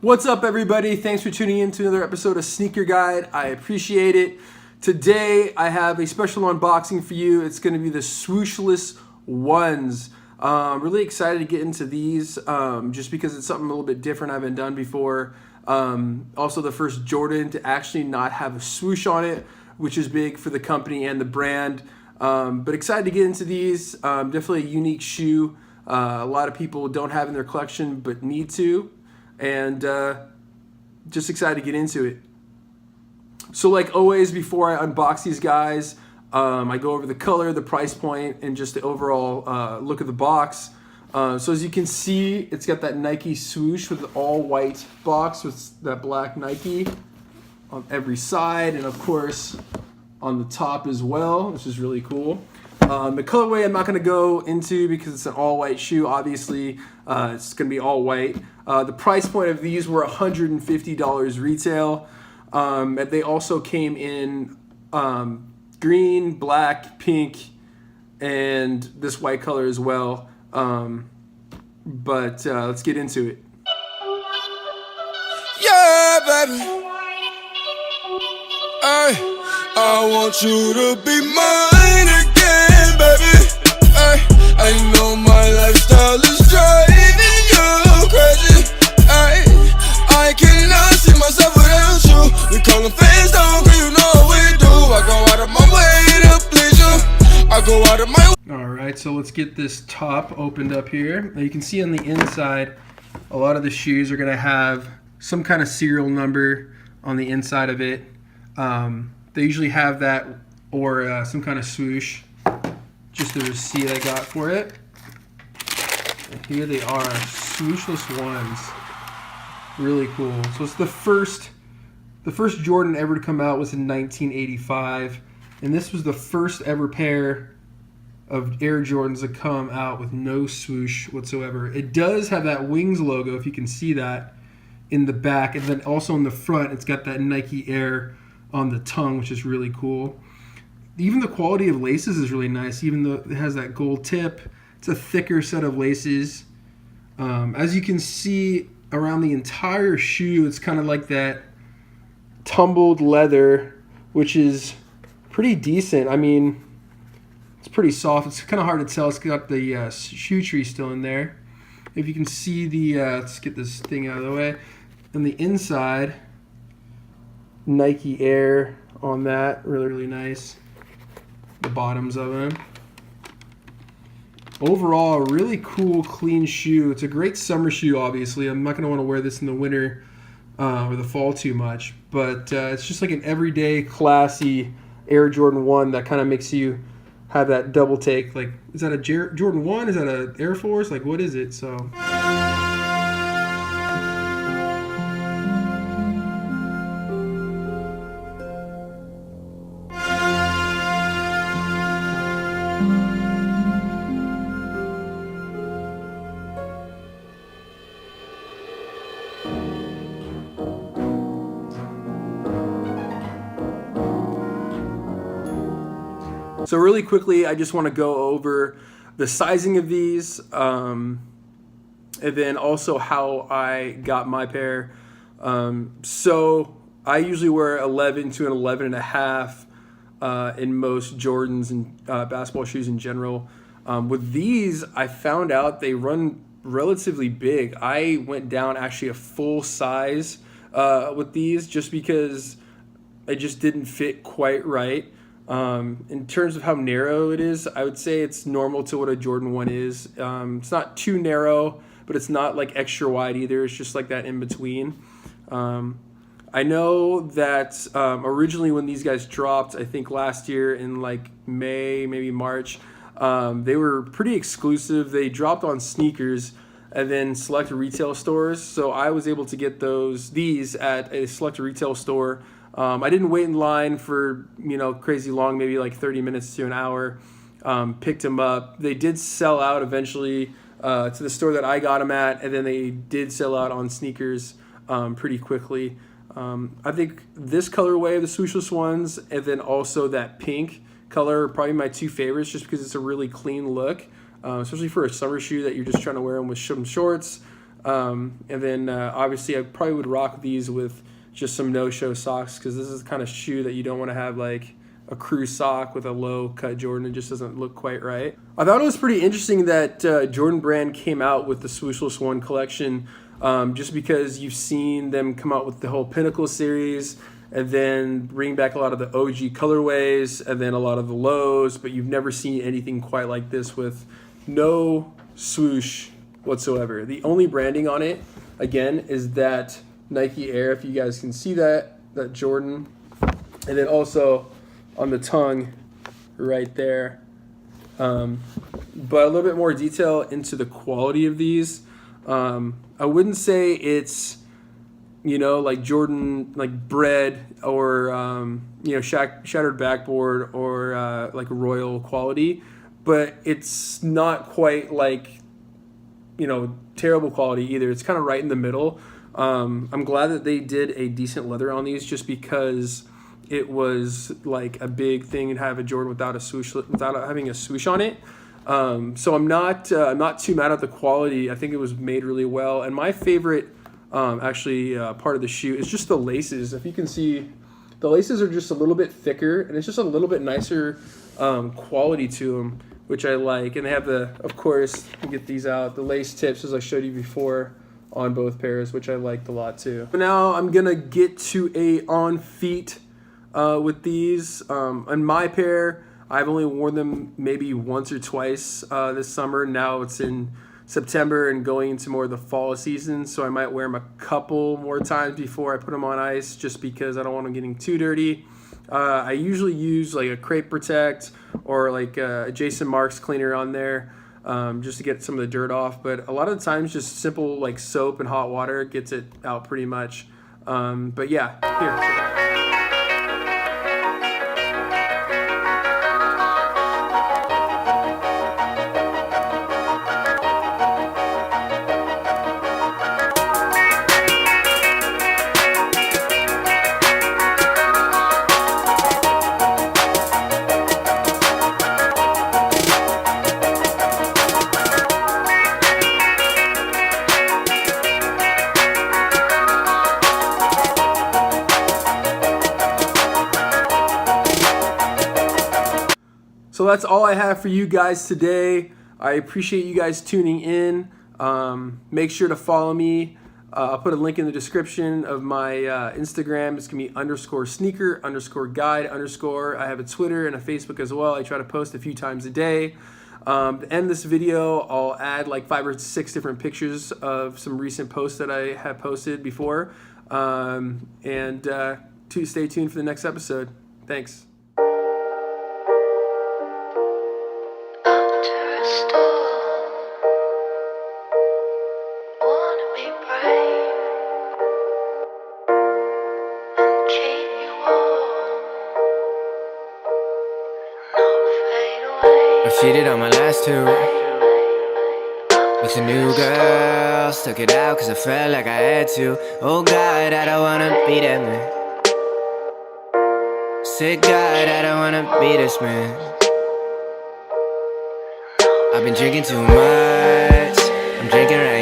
What's up, everybody? Thanks for tuning in to another episode of Sneaker Guide. I appreciate it. Today, I have a special unboxing for you. It's going to be the Swooshless ones. Really excited to get into these just because it's something a little bit different I haven't done before. Also, the first Jordan to actually not have a swoosh on it, which is big for the company and the brand. But excited to get into these. Definitely a unique shoe. A lot of people don't have in their collection but need to. And just excited to get into it. So like always, before I unbox these guys, I go over the color, the price point, and just the overall look of the box. So as you can see, it's got that Nike swoosh with the all white box with that black Nike on every side, and of course on the top as well, which is really cool. The colorway I'm not going to go into because it's an all white shoe. Obviously, it's going to be all white. The price point of these were $150 retail. And they also came in green, black, pink, and this white color as well. But let's get into it. Yeah, baby. I want you to be mine again, baby. I know my lifestyle is driving you crazy. I cannot see myself without you. We call them fans, don't agree, you know what we do. I go out of my way to please you. I go out of my way. All right, so let's get this top opened up here. Now you can see on the inside, a lot of the shoes are going to have some kind of serial number on the inside of it. They usually have that or some kind of swoosh. Just the receipt I got for it. And here they are, swooshless ones. Really cool. So it's the first Jordan ever to come out was in 1985, and this was the first ever pair of Air Jordans to come out with no swoosh whatsoever. It does have that Wings logo, if you can see that, in the back, and then also in the front, it's got that Nike Air on the tongue, which is really cool. Even the quality of laces is really nice, even though it has that gold tip. It's a thicker set of laces. As you can see around the entire shoe, it's kind of like that tumbled leather, which is pretty decent. I mean, it's pretty soft. It's kind of hard to tell. It's got the shoe tree still in there. If you can see the, let's get this thing out of the way. On the inside, Nike Air on that, really, really nice. The bottoms of them. Overall, a really cool, clean shoe. It's a great summer shoe, obviously. I'm not going to want to wear this in the winter or the fall too much, but it's just like an everyday, classy Air Jordan 1 that kind of makes you have that double take. Like, is that a Jordan 1? Is that an Air Force? Like, what is it? So... So really quickly, I just want to go over the sizing of these, and then also how I got my pair. So I usually wear 11 to an 11 and a half in most Jordans and basketball shoes in general. With these, I found out they run relatively big. I went down actually a full size with these just because it just didn't fit quite right. In terms of how narrow it is, I would say it's normal to what a Jordan 1 is. It's not too narrow, but it's not like extra wide either. It's just like that in between. I know that originally when these guys dropped, I think last year in like May, maybe March, they were pretty exclusive. They dropped on sneakers and then select retail stores. So I was able to get these at a select retail store. I didn't wait in line for, crazy long, maybe like 30 minutes to an hour. Picked them up. They did sell out eventually to the store that I got them at, and then they did sell out on sneakers pretty quickly. I think this colorway of the swooshless ones, and then also that pink color, are probably my two favorites just because it's a really clean look, especially for a summer shoe that you're just trying to wear them with some shorts. And then obviously I probably would rock these with just some no-show socks, because this is the kind of shoe that you don't want to have like a crew sock with a low cut Jordan. It just doesn't look quite right. I thought it was pretty interesting that Jordan Brand came out with the Swooshless 1 collection, just because you've seen them come out with the whole Pinnacle series and then bring back a lot of the OG colorways and then a lot of the lows, but you've never seen anything quite like this with no swoosh whatsoever. The only branding on it, again, is that Nike Air, if you guys can see that Jordan, and then also on the tongue right there. But a little bit more detail into the quality of these. I wouldn't say it's, you know, like Jordan, like bread or, you know, shattered backboard or like royal quality, but it's not quite like, you know, terrible quality either. It's kind of right in the middle. I'm glad that they did a decent leather on these, just because it was like a big thing to have a Jordan without a swoosh, without having a swoosh on it. So I'm not too mad at the quality. I think it was made really well. And my favorite part of the shoe is just the laces. If you can see, the laces are just a little bit thicker, and it's just a little bit nicer quality to them, which I like. And they have the, of course, you get these out, the lace tips as I showed you before on both pairs, which I liked a lot too. But now I'm gonna get to a on feet with these. On my pair, I've only worn them maybe once or twice this summer. Now it's in September and going into more of the fall season, so I might wear them a couple more times before I put them on ice, just because I don't want them getting too dirty. I usually use like a Crepe Protect or like a Jason Mark's cleaner on there, just to get some of the dirt off. But a lot of the times just simple like soap and hot water gets it out pretty much. But yeah, here. So that's all I have for you guys today. I appreciate you guys tuning in. Make sure to follow me. I'll put a link in the description of my Instagram. It's going to be _sneaker_guide_. I have a Twitter and a Facebook as well. I try to post a few times a day. To end this video, I'll add like 5 or 6 different pictures of some recent posts that I have posted before. Stay tuned for the next episode. Thanks. I cheated on my last 2 with a new girl, stuck it out cause I felt like I had to. Oh God, I don't wanna be that man. Said God, I don't wanna be this man. I've been drinking too much, I'm drinking right